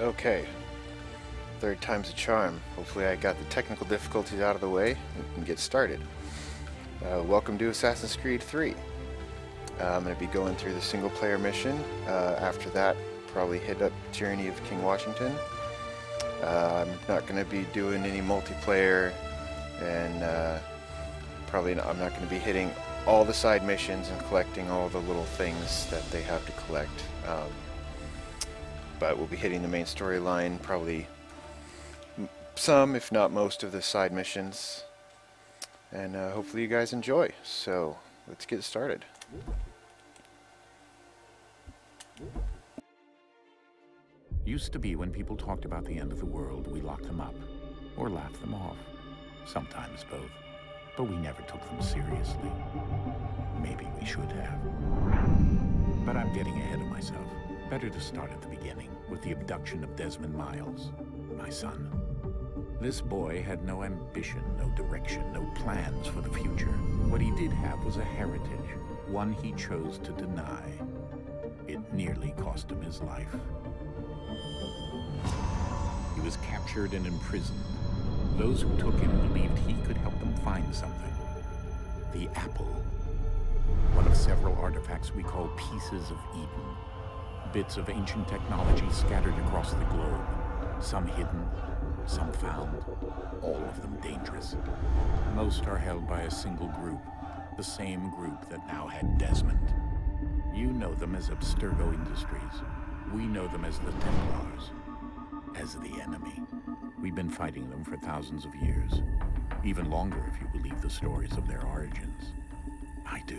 Okay, third time's a charm. Hopefully I got the technical difficulties out of the way and we can get started. Welcome to Assassin's Creed 3. I'm going to be going through the single player mission. After that, probably hit up Journey of King Washington. I'm not going to be doing any multiplayer, and I'm not going to be hitting all the side missions and collecting all the little things that they have to collect. But we'll be hitting the main storyline, probably some, if not most, of the side missions. And hopefully you guys enjoy. So, let's get started. Used to be when people talked about the end of the world, we locked them up, or laughed them off. Sometimes both. But we never took them seriously. Maybe we should have. But I'm getting ahead of myself. Better to start at the beginning, with the abduction of Desmond Miles, my son. This boy had no ambition, no direction, no plans for the future. What he did have was a heritage, one he chose to deny. It nearly cost him his life. He was captured and imprisoned. Those who took him believed he could help them find something. The apple. One of several artifacts we call pieces of Eden. Bits of ancient technology scattered across the globe. Some hidden, some found, all of them dangerous. Most are held by a single group, the same group that now had Desmond. You know them as Abstergo Industries. We know them as the Templars, as the enemy. We've been fighting them for thousands of years, even longer if you believe the stories of their origins. I do.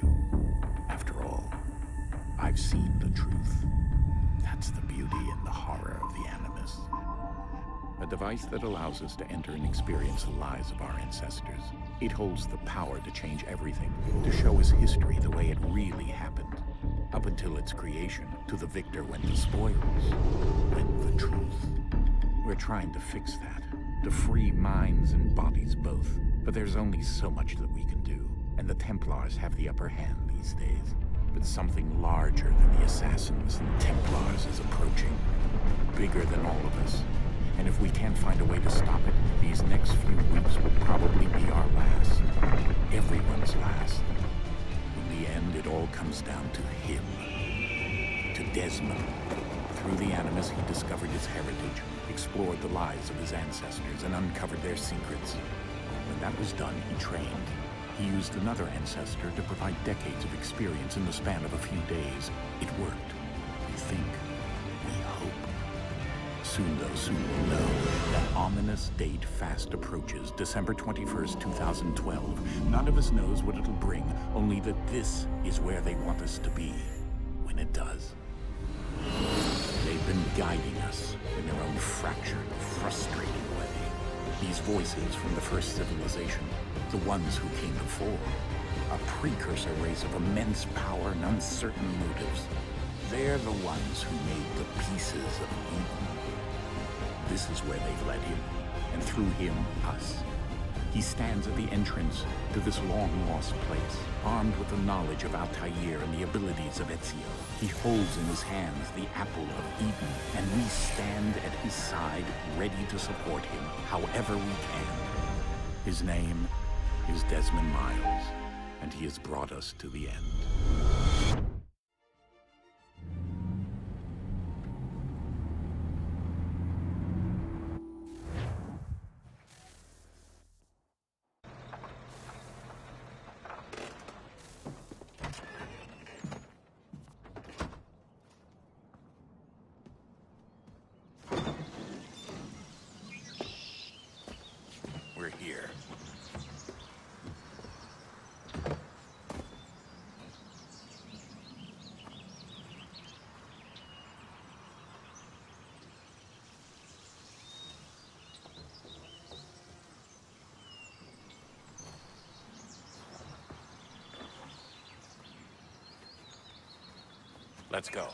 After all, I've seen the truth. That's the beauty and the horror of the Animus. A device that allows us to enter and experience the lives of our ancestors. It holds the power to change everything, to show us history the way it really happened. Up until its creation, to the victor went the spoils, went the truth. We're trying to fix that, to free minds and bodies both. But there's only so much that we can do, and the Templars have the upper hand these days. But something larger than the Assassins and Templars is approaching, bigger than all of us. And if we can't find a way to stop it, these next few weeks will probably be our last. Everyone's last. In the end, it all comes down to him. To Desmond. Through the Animus, he discovered his heritage, explored the lives of his ancestors, and uncovered their secrets. When that was done, he trained. He used another ancestor to provide decades of experience in the span of a few days. It worked. We think. We hope. Soon, though, soon we'll know. That ominous date fast approaches, December 21st, 2012. None of us knows what it'll bring, only that this is where they want us to be, when it does. They've been guiding us in their own fractured, frustrating way. These voices from the first civilization, the ones who came before, a precursor race of immense power and uncertain motives. They're the ones who made the pieces of Eden. This is where they've led him, and through him, us. He stands at the entrance to this long-lost place, armed with the knowledge of Altair and the abilities of Ezio. He holds in his hands the apple of Eden, and we stand at his side, ready to support him, however we can. His name is Desmond Miles, and he has brought us to the end. We're here. Let's go.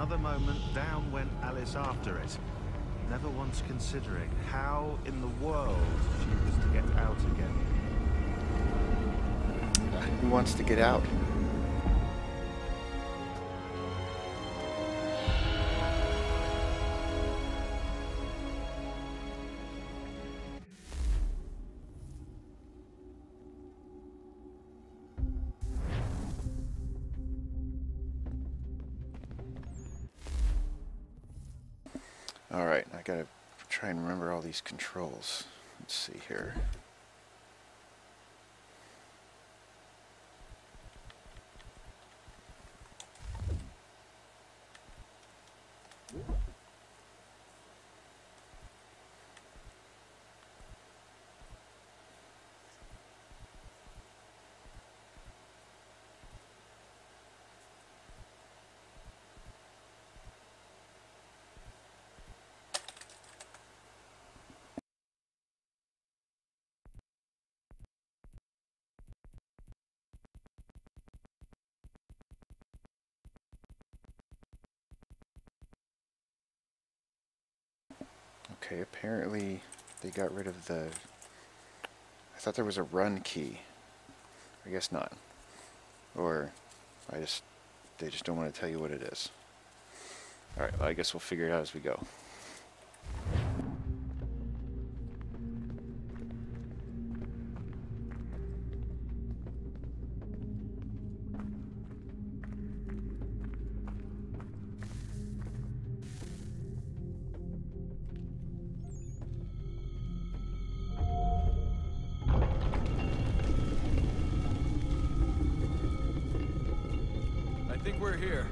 another moment, down went Alice after it, never once considering how in the world she was to get out again. Who wants to get out? Alright, I gotta try and remember all these controls. Let's see here. Okay, apparently they got rid of the... I thought there was a run key. I guess not. Or they just don't want to tell you what it is. Alright, well I guess we'll figure it out as we go. I think we're here.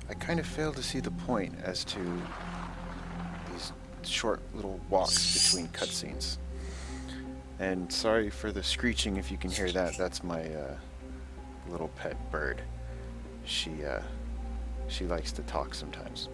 I kind of failed to see the point as to these short little walks between cutscenes. And sorry for the screeching if you can hear that. That's my little pet bird. She likes to talk sometimes.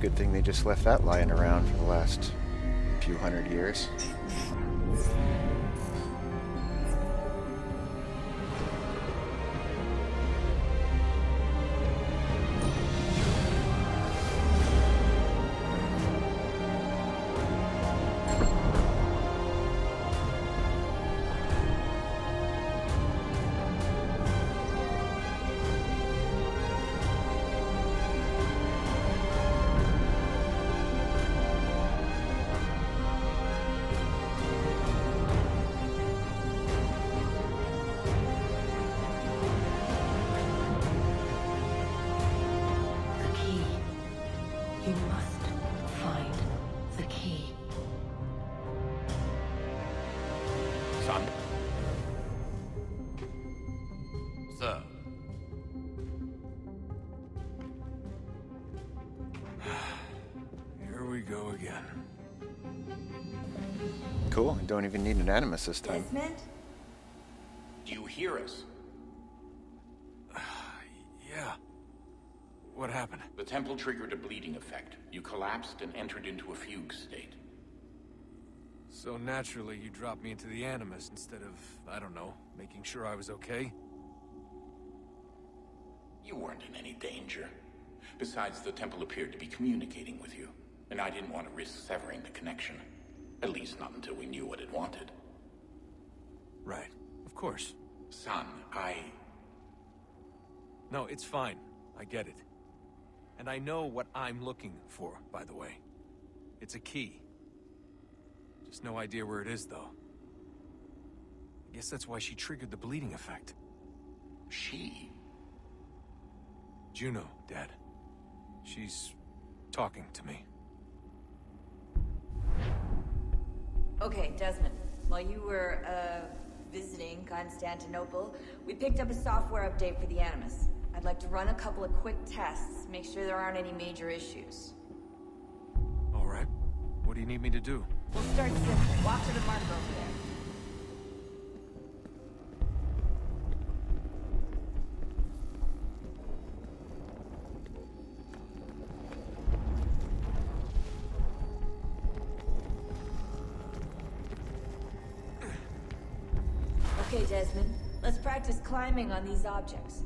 Good thing they just left that lying around for the last few hundred years. You must find the key. Son? Sir. Here we go again. Cool, I don't even need an animus this time. Desmond? Do you hear us? Yeah. What happened? The temple triggered a bleeding effect. You collapsed and entered into a fugue state. So naturally, you dropped me into the Animus instead of, I don't know, making sure I was okay? You weren't in any danger. Besides, the temple appeared to be communicating with you, and I didn't want to risk severing the connection. At least not until we knew what it wanted. Right. Of course. Son, No, it's fine. I get it. And I know what I'm looking for, by the way. It's a key. Just no idea where it is, though. I guess that's why she triggered the bleeding effect. She? Juno, Dad. She's talking to me. Okay, Desmond. While you were, visiting Constantinople, we picked up a software update for the Animus. I'd like to run a couple of quick tests, make sure there aren't any major issues. All right. What do you need me to do? We'll start simple. Walk to the marker over there. Okay, Desmond. Let's practice climbing on these objects.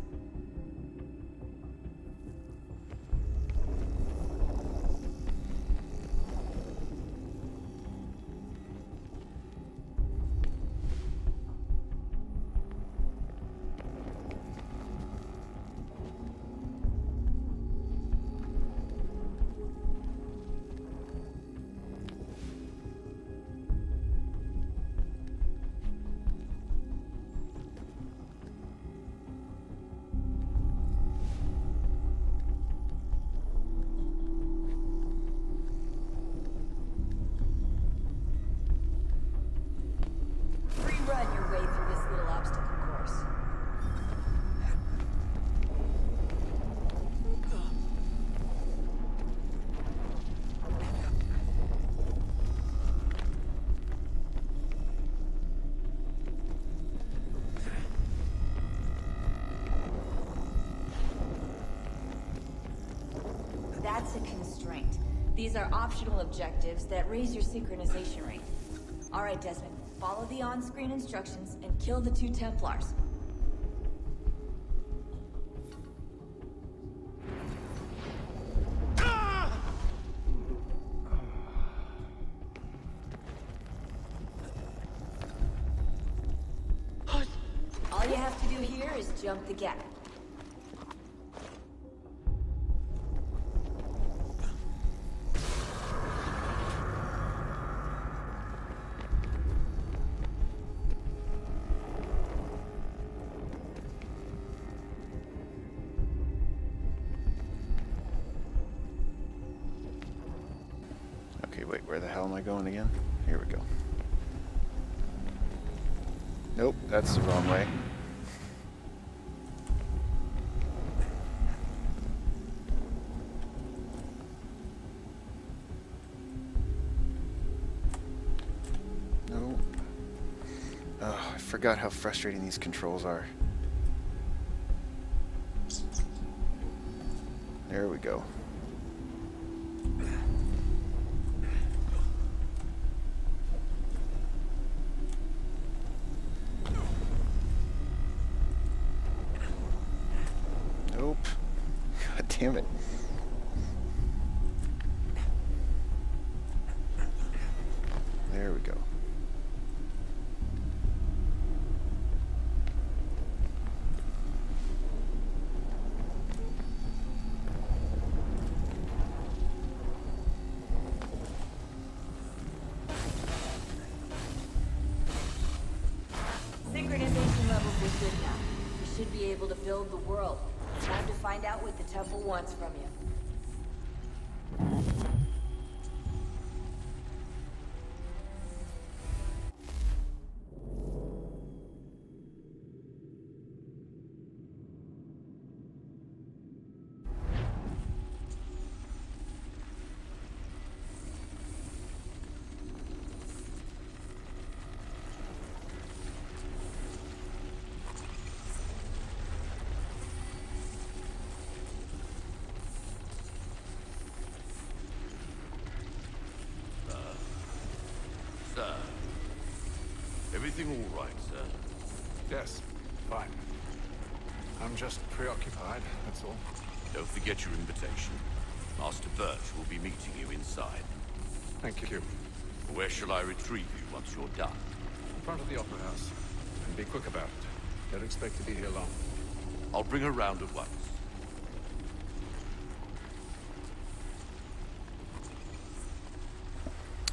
Run your way through this little obstacle course. That's a constraint. These are optional objectives that raise your synchronization rate. All right, Desmond. Follow the on-screen instructions and kill the 2 Templars. All you have to do here is jump the gap. Okay, wait, where the hell am I going again? Here we go. Nope, that's the wrong way. No. Oh, I forgot how frustrating these controls are. There we go. Nope. God damn it. There we go. Synchronization levels are good now. You should be able to build the world. Time to find out what the temple wants from you. Sir. Everything all right, sir? Yes, fine. I'm just preoccupied, that's all. Don't forget your invitation. Master Birch will be meeting you inside. Thank you. Where shall I retrieve you once you're done? In front of the Opera House. And be quick about it. Don't expect to be here long. I'll bring her round at once.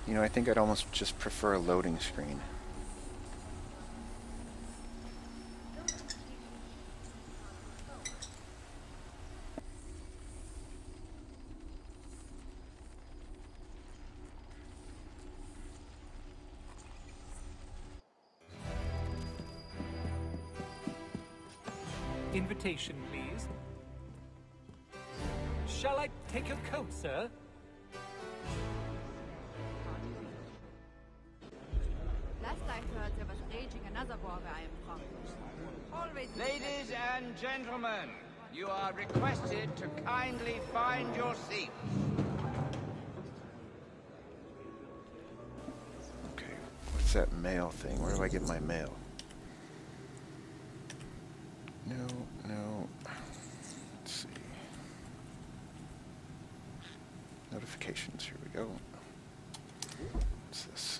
You know, I think I'd almost just prefer a loading screen. Invitation, please. Shall I take your coat, sir? Last I heard, there was raging another war where I am from. Always. Ladies and gentlemen, you are requested to kindly find your seats. Okay, what's that mail thing? Where do I get my mail? No. Let's see. Notifications, here we go. What's this?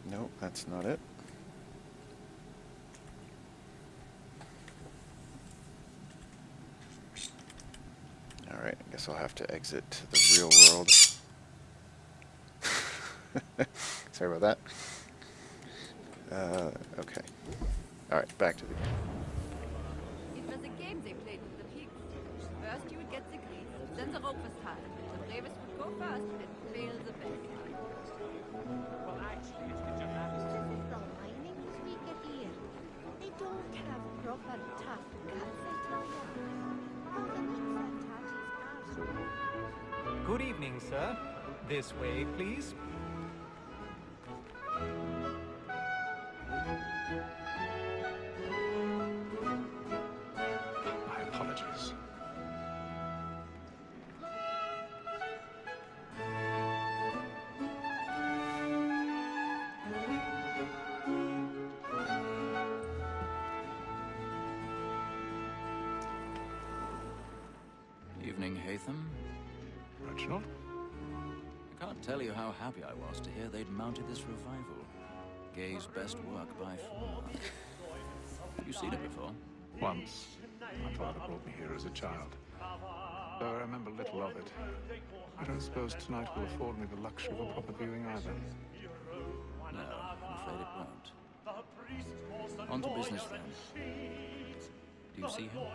Nope, that's not it. Alright, I guess I'll have to exit to the real world. Sorry about that. Okay. Alright, back to the game. It was a game they played with the pigs. First you would get the grease, then the rope was tied. The bravest would go first and fail the best. Well, actually, it's the gymnastics. This is the lining we get here. They don't have proper tough guts, I tell you. All the nicks and touches are. Good evening, sir. This way, please. My apologies. Evening, Hatham. Reginald? I can't tell you how happy I was to hear they'd mounted this revival. Gay's best work by far. Have you seen it before? Once. My father brought me here as a child. Though I remember little of it. I don't suppose tonight will afford me the luxury of a proper viewing either. No, I'm afraid it won't. On to business then. Do you see him?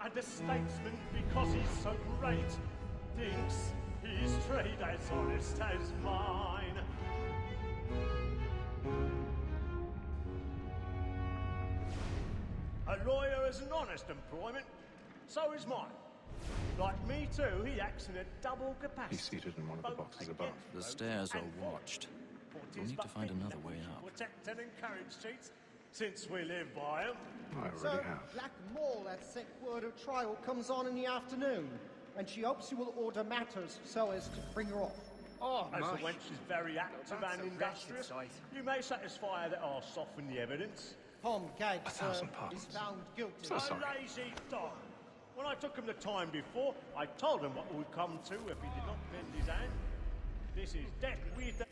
And the statesman, because he's so great, thinks his trade as honest as mine. A lawyer is an honest employment, so is mine. Like me too, he acts in a double capacity. He's seated in one of the boxes above. The stairs are watched. We'll need to find another way out. Protect and encourage cheats, since we live by them. I already have. Black Mall, that set word of trial comes on in the afternoon, and she hopes you will order matters so as to bring her off. Oh, as the wench is very active and industrious, you may satisfy her that I'll soften the evidence. Tom Gags 1,000 is pardons. found guilty. So sorry. A lazy dog. When I took him the time before, I told him what would come to if he did not bend his hand. This is death with the...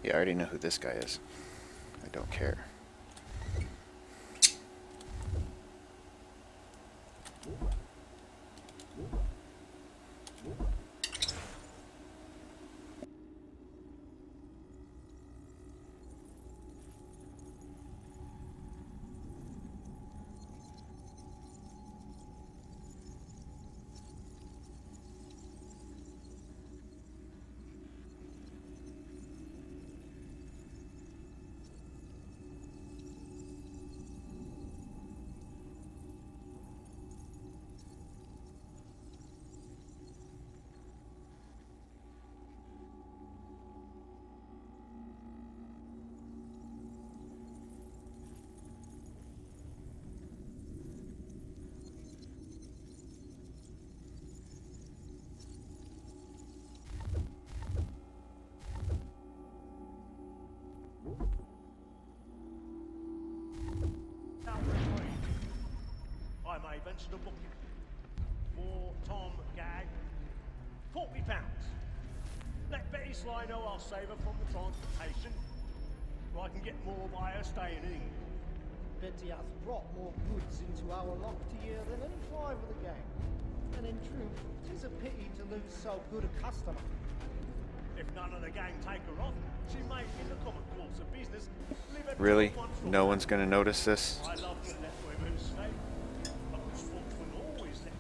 Yeah, I already know who this guy is. I don't care. venture to book him. For Tom Gag, £40. Let Betty Sly know I'll save her from the transportation, or I can get more by her staying in England. Betty has brought more goods into our locked year than any five of the gang. And in truth, 'tis a pity to lose so good a customer. If none of the gang take her off, she may, in the common course of business, live at Really? No one's gonna notice this? I love to let women stay, but the sportsman always let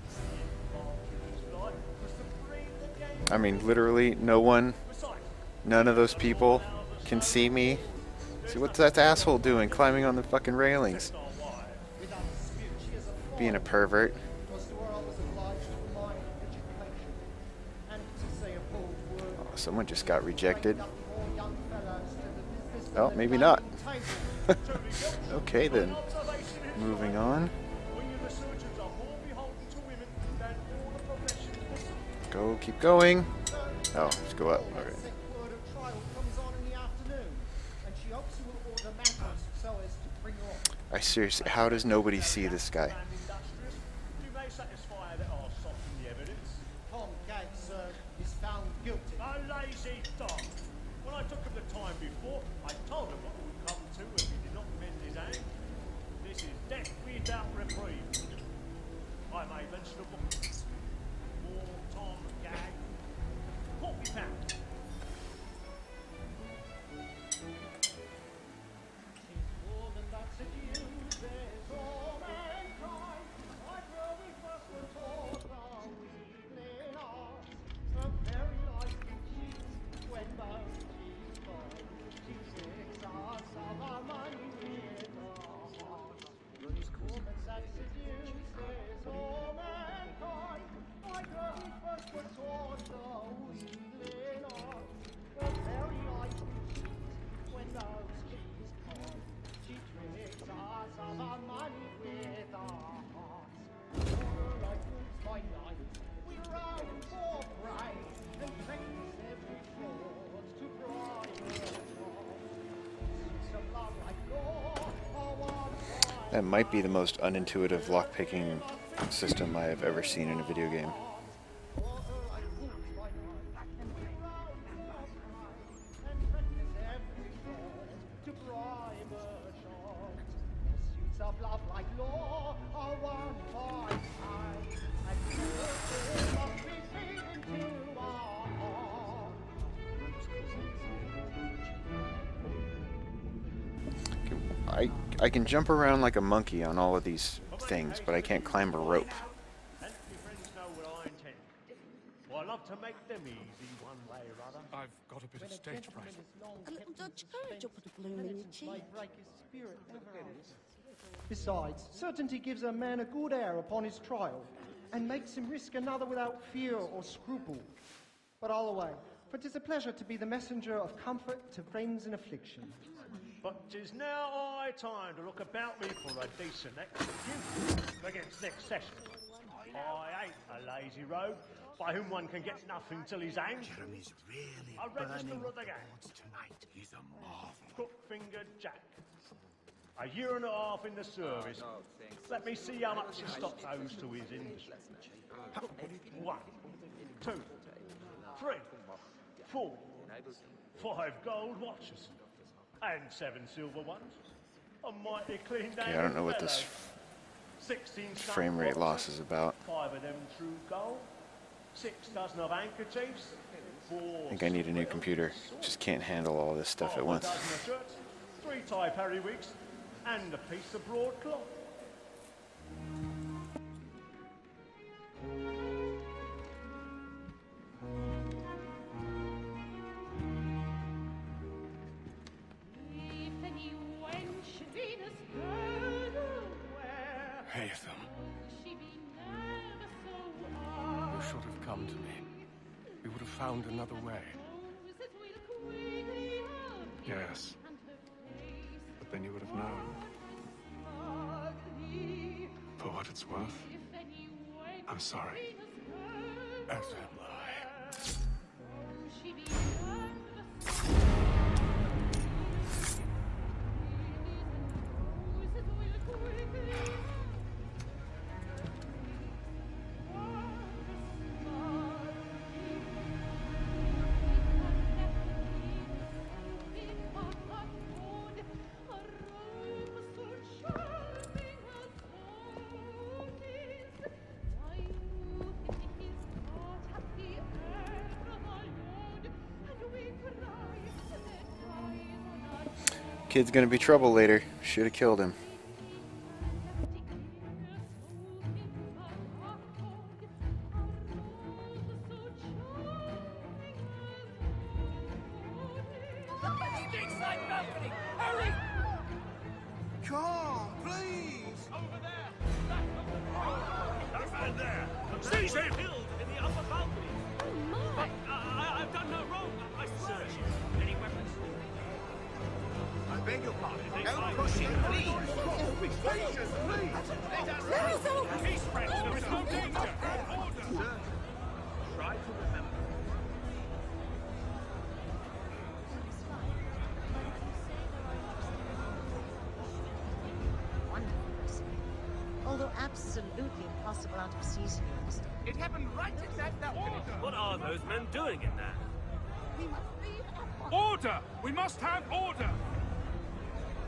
the life was to breed the gang. I mean, literally, no one, none of those people can see me. See, what's that asshole doing, climbing on the fucking railings? Being a pervert. Oh, someone just got rejected. Oh, maybe not. Okay then. Moving on. Go, keep going. Oh, let's go up. Alright. I seriously, how does nobody see this guy? You may satisfy that I'll soften the evidence. Tom Gag, sir, is found guilty. A lazy dog. When I took him the time before, I told him what would come to if he did not mend his aim. This is death without reprieve. I may venture to book for Tom Gag, £40. That might be the most unintuitive lockpicking system I have ever seen in a video game. I can jump around like a monkey on all of these things, but I can't climb a rope. And my friends know what I intend. Well, I love to make them easy one way or other. I've got a bit of stage fright. A little Dutch courage will put a bloom in your cheek. Besides, certainty gives a man a good air upon his trial, and makes him risk another without fear or scruple. But all away, for 'tis a pleasure to be the messenger of comfort to friends in affliction. But 'tis now high time to look about me for a decent excuse against next session. I hate a lazy rogue by whom one can get nothing till he's hanged. Jeremy's really I register burning at the gang. tonight. He's a marvel. Crook-fingered Jack. A year and a half in the service. Let me see how much his stock owes to his industry. 1, 2, 3, 4, 5 gold watches. And 7 silver ones. A mighty clean day. Okay, I don't know what this frame rate loss is about. 5 of them true gold. 6 dozen of handkerchiefs. 4 I think I need a new computer. Just can't handle all this stuff at once. 1 dozen of shirts. 3 tie periwigs. And a piece of broadcloth. Haytham. You should have come to me. We would have found another way. Yes. But then you would have known. For what it's worth, I'm sorry. As am I. Kid's gonna be trouble later. Should have killed him. Come, please! Over there! That man there! Seize him! Killed in the upper balcony! Oh my! I've done no wrong! I swear! Any weapons? I beg your pardon. No pushing, please! Patience, please! Let us Peace, friends! There is no danger! Order! Sir, try to remember. Although absolutely impossible out of season, you understand. It happened right in that balcony. What are those men doing in there? We must leave at once. Order! We must have order!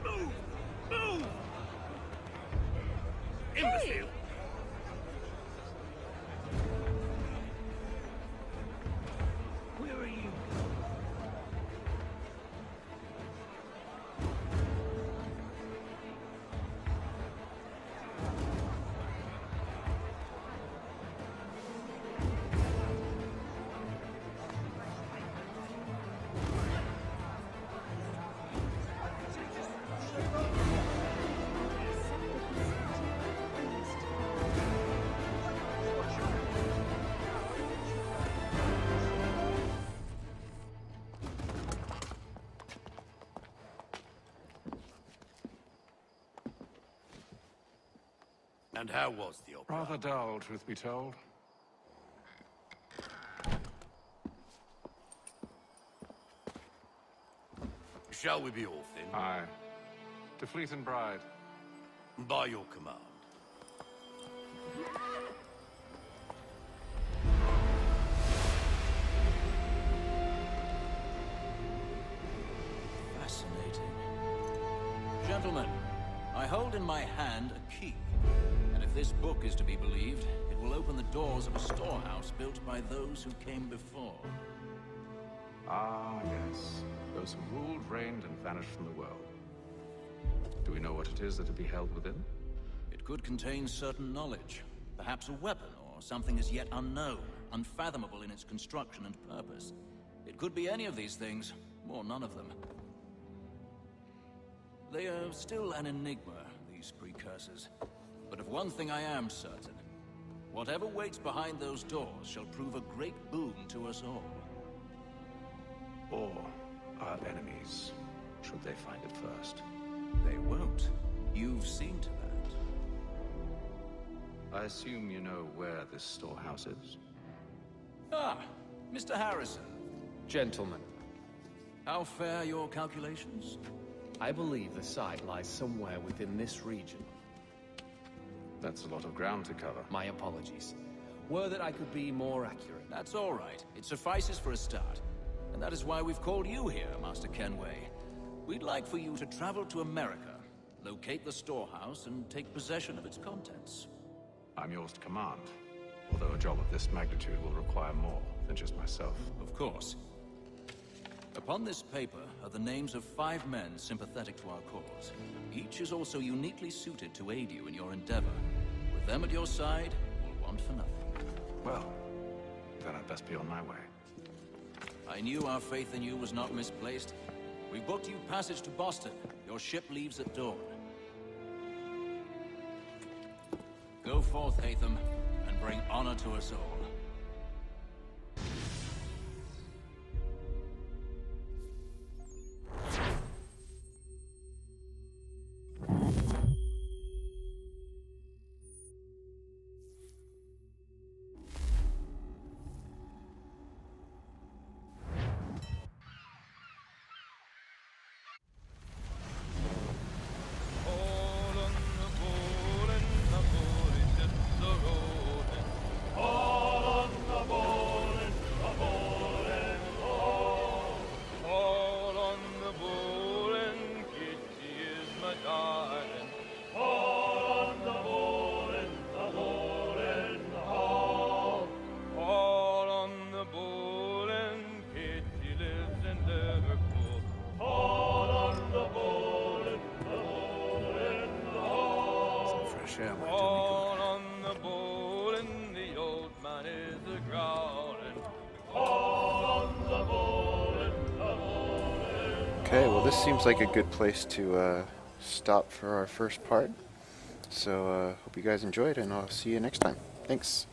Move! Move! Imbecile! Where are you? And how was the opera? Rather dull, truth be told. Shall we be off then? Aye. To Fleet and Bride. By your command. Fascinating. Gentlemen, I hold in my hand a key. And if this book is to be believed, it will open the doors of a storehouse built by those who came before. Ah, yes. Those who ruled, reigned, and vanished from the world. Do we know what it is that to be held within? It could contain certain knowledge. Perhaps a weapon, or something as yet unknown, unfathomable in its construction and purpose. It could be any of these things, or none of them. They are still an enigma, these precursors. But of one thing I am certain. Whatever waits behind those doors shall prove a great boon to us all. Or our enemies, should they find it first. They won't. You've seen to that. I assume you know where this storehouse is? Ah, Mr. Harrison. Gentlemen, How fare your calculations? I believe the site lies somewhere within this region. That's a lot of ground to cover. My apologies. Were that I could be more accurate. That's all right. It suffices for a start. And that is why we've called you here, Master Kenway. We'd like for you to travel to America, locate the storehouse, and take possession of its contents. I'm yours to command. Although a job of this magnitude will require more than just myself. Of course. Upon this paper are the names of 5 men sympathetic to our cause. Each is also uniquely suited to aid you in your endeavor. With them at your side, you'll want for nothing. Well, then I'd best be on my way. I knew our faith in you was not misplaced. We booked you passage to Boston. Your ship leaves at dawn. Go forth, Hatham, and bring honor to us all. Oh! share my All on the bowl and the old man is a-growling. All on the bowl and the bowl. Okay, well this seems like a good place to stop for our first part. So hope you guys enjoyed, and I'll see you next time. Thanks.